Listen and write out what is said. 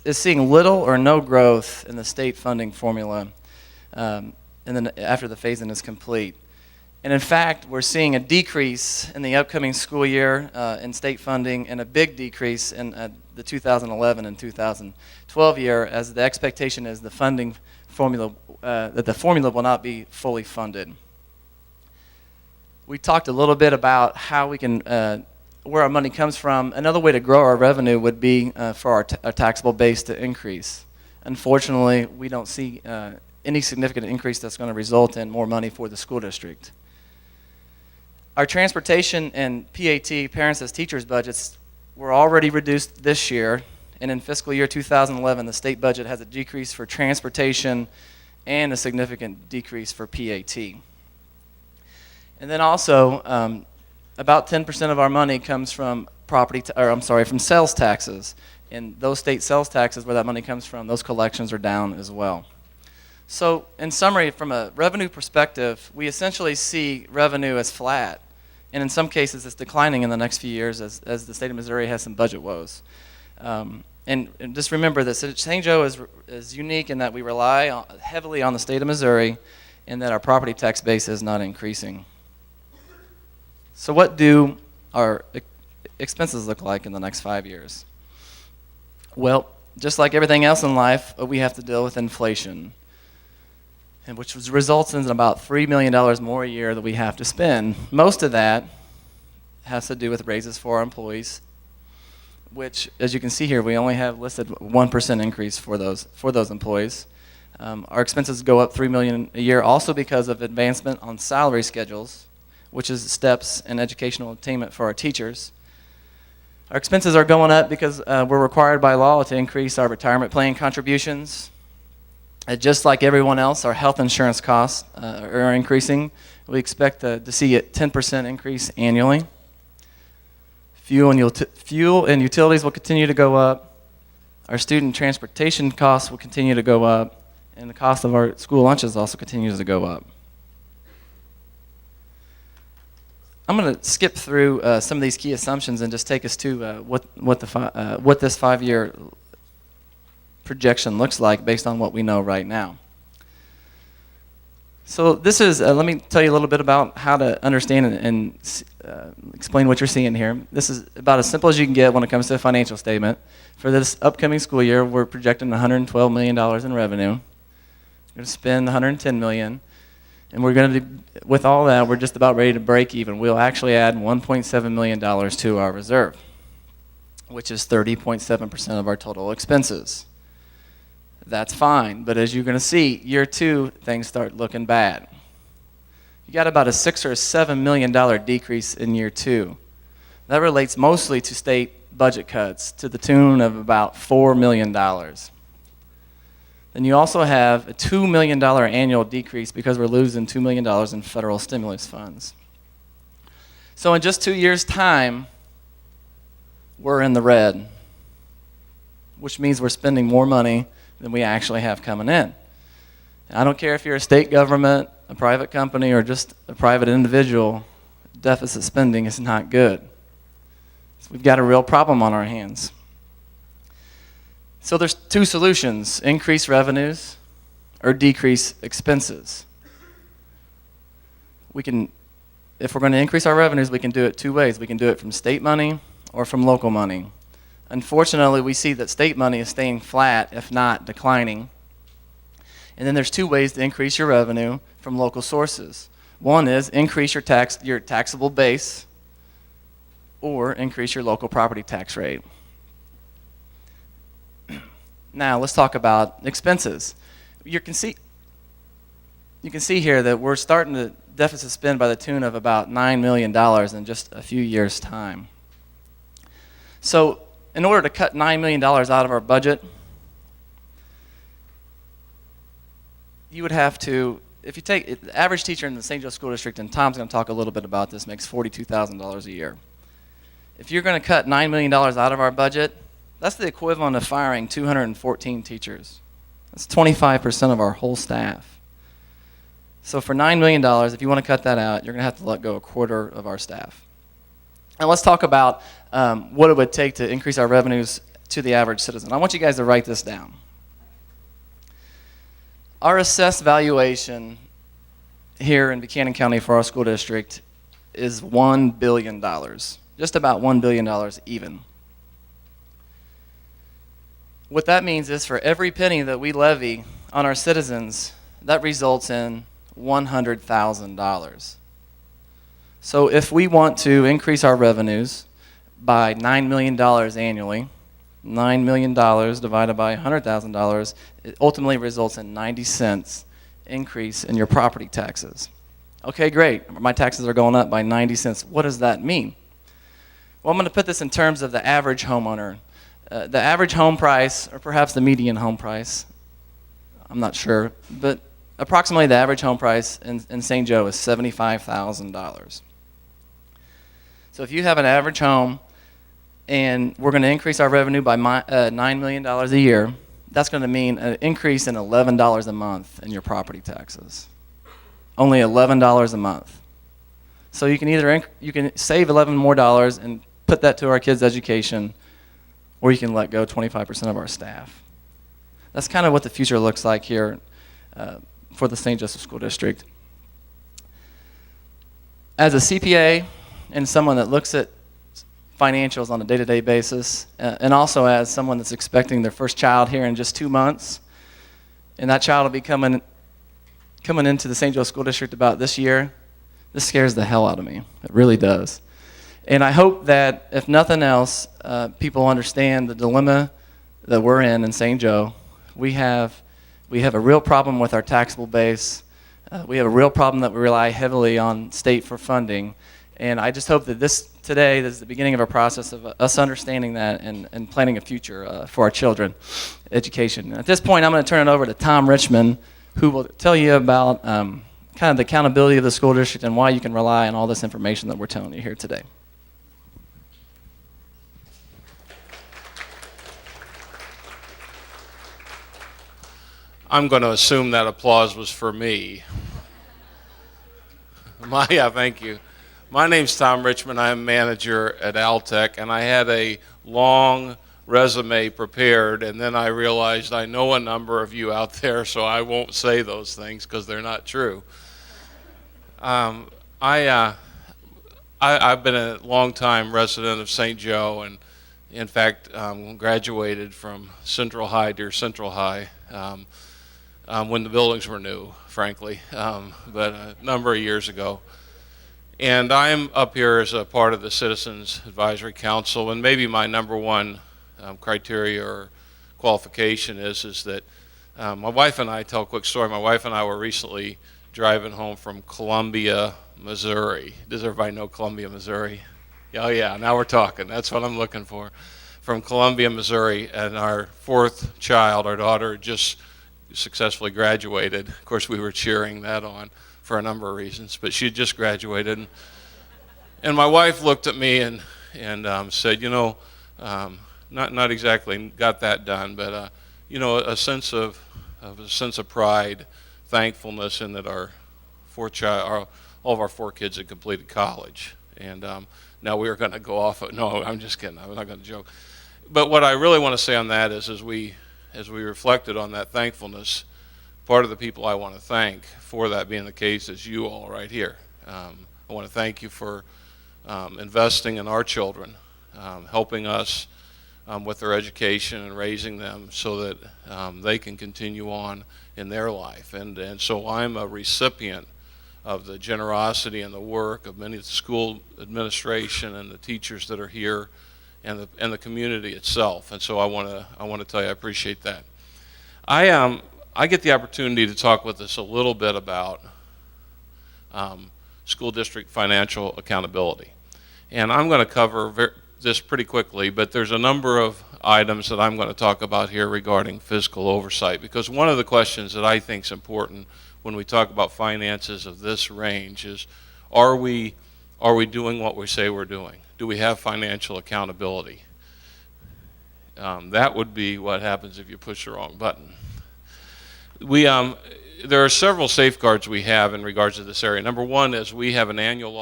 is seeing little or no growth in the state funding formula, and then after the phase-in is complete. And in fact, we're seeing a decrease in the upcoming school year in state funding and a big decrease in the 2011 and 2012 year, as the expectation is the funding formula, that the formula will not be fully funded. We talked a little bit about how we can, where our money comes from. Another way to grow our revenue would be for our taxable base to increase. Unfortunately, we don't see any significant increase that's going to result in more money for the school district. Our transportation and PAT, parents as teachers budgets, were already reduced this year, and in fiscal year 2011, the state budget has a decrease for transportation and a significant decrease for PAT. And then also, about 10% of our money comes from from sales taxes, and those state sales taxes, where that money comes from, those collections are down as well. So, in summary, from a revenue perspective, we essentially see revenue as flat, and in some cases, it's declining in the next few years as the state of Missouri has some budget woes. And just remember that St. Joe is unique in that we rely heavily on the state of Missouri, and that our property tax base is not increasing. So what do our expenses look like in the next 5 years? Well, just like everything else in life, we have to deal with inflation, and which results in about $3 million more a year that we have to spend. Most of that has to do with raises for our employees, which, as you can see here, we only have listed 1% increase for those employees. Our expenses go up $3 million a year, also because of advancement on salary schedules, which is steps in educational attainment for our teachers. Our expenses are going up because we're required by law to increase our retirement plan contributions. Just like everyone else, our health insurance costs are increasing. We expect to see a 10% increase annually. Fuel and utilities will continue to go up. Our student transportation costs will continue to go up, and the cost of our school lunches also continues to go up. I'm going to skip through some of these key assumptions and just take us to what this 5-year projection looks like based on what we know right now. So this is, let me tell you a little bit about how to understand and explain what you're seeing here. This is about as simple as you can get when it comes to a financial statement. For this upcoming school year, we're projecting $112 million in revenue. We're going to spend $110 million. And we're going to, with all that, we're just about ready to break even. We'll actually add $1.7 million to our reserve, which is 30.7% of our total expenses. That's fine, but as you're going to see, year 2, things start looking bad. You got about a $6 or $7 million decrease in year 2. That relates mostly to state budget cuts to the tune of about $4 million. Then you also have a $2 million annual decrease because we're losing $2 million in federal stimulus funds. So in just 2 years' time, we're in the red, which means we're spending more money than we actually have coming in. I don't care if you're a state government, a private company, or just a private individual, deficit spending is not good. So we've got a real problem on our hands. So there's 2 solutions: increase revenues or decrease expenses. If we're going to increase our revenues, we can do it 2 ways. We can do it from state money or from local money. Unfortunately, we see that state money is staying flat, if not declining. And then there's 2 ways to increase your revenue from local sources. One is increase your taxable base, or increase your local property tax rate. Now let's talk about expenses. You can see here that we're starting to deficit spend by the tune of about $9 million in just a few years' time. So in order to cut $9 million out of our budget, you would have to, if you take the average teacher in the St. Joe School District, and Tom's going to talk a little bit about this, makes $42,000 a year. If you're going to cut $9 million out of our budget, that's the equivalent of firing 214 teachers. That's 25% of our whole staff. So for $9 million, if you want to cut that out, you're going to have to let go a quarter of our staff. And let's talk about what it would take to increase our revenues to the average citizen. I want you guys to write this down. Our assessed valuation here in Buchanan County for our school district is $1 billion, just about $1 billion even. What that means is for every penny that we levy on our citizens, that results in $100,000. So if we want to increase our revenues by $9 million annually, $9 million divided by $100,000, it ultimately results in 90 cents increase in your property taxes. Okay, great. My taxes are going up by 90 cents. What does that mean? Well, I'm going to put this in terms of the average homeowner. The average home price, or perhaps the median home price, I'm not sure, but approximately the average home price in St. Joe is $75,000. So if you have an average home and we're going to increase our revenue by $9 million a year, that's going to mean an increase in $11 a month in your property taxes. Only $11 a month. So you can either you can save $11 more and put that to our kids' education, or you can let go 25% of our staff. That's kind of what the future looks like here for the St. Joseph School District. As a CPA and someone that looks at financials on a day-to-day basis, and also as someone that's expecting their first child here in just 2 months, and that child will be coming into the St. Joe School District about this year, this scares the hell out of me. It really does. And I hope that, if nothing else, people understand the dilemma that we're in St. Joe. We have a real problem with our taxable base. We have a real problem that we rely heavily on state for funding. And I just hope that today is the beginning of a process of us understanding that and planning a future for our children, education. At this point, I'm going to turn it over to Tom Richmond, who will tell you about kind of the accountability of the school district and why you can rely on all this information that we're telling you here today. I'm going to assume that applause was for me. Yeah, thank you. My name's Tom Richmond. I'm manager at Altech, and I had a long resume prepared, and then I realized I know a number of you out there, so I won't say those things because they're not true. I've been a long-time resident of St. Joe, and in fact, graduated from Central High, dear Central High, when the buildings were new, frankly, but a number of years ago. And I'm up here as a part of the Citizens Advisory Council, and maybe my number one criteria or qualification is that my wife and I, tell a quick story, my wife and I were recently driving home from Columbia, Missouri. Does everybody know Columbia, Missouri? Oh yeah, now we're talking. That's what I'm looking for. From Columbia, Missouri, and our fourth child, our daughter, just successfully graduated. Of course, we were cheering that on for a number of reasons, but she had just graduated. And my wife looked at me and said, you know, not exactly got that done, but you know, a sense of pride, thankfulness in that all of our four kids had completed college, and now we were going to go off. No, I'm just kidding. I'm not going to joke. But what I really want to say on that is, as we reflected on that thankfulness, part of the people I want to thank for that being the case is you all right here. I want to thank you for investing in our children, helping us with their education and raising them so that they can continue on in their life. And so I'm a recipient of the generosity and the work of many of the school administration and the teachers that are here, and the community itself. And so I want to tell you I appreciate that. I get the opportunity to talk with us a little bit about school district financial accountability, and I'm going to cover this pretty quickly, but there's a number of items that I'm going to talk about here regarding fiscal oversight, because one of the questions that I think is important when we talk about finances of this range is, are we doing what we say we're doing? Do we have financial accountability? That would be what happens if you push the wrong button. There are several safeguards we have in regards to this area. Number one is we have an annual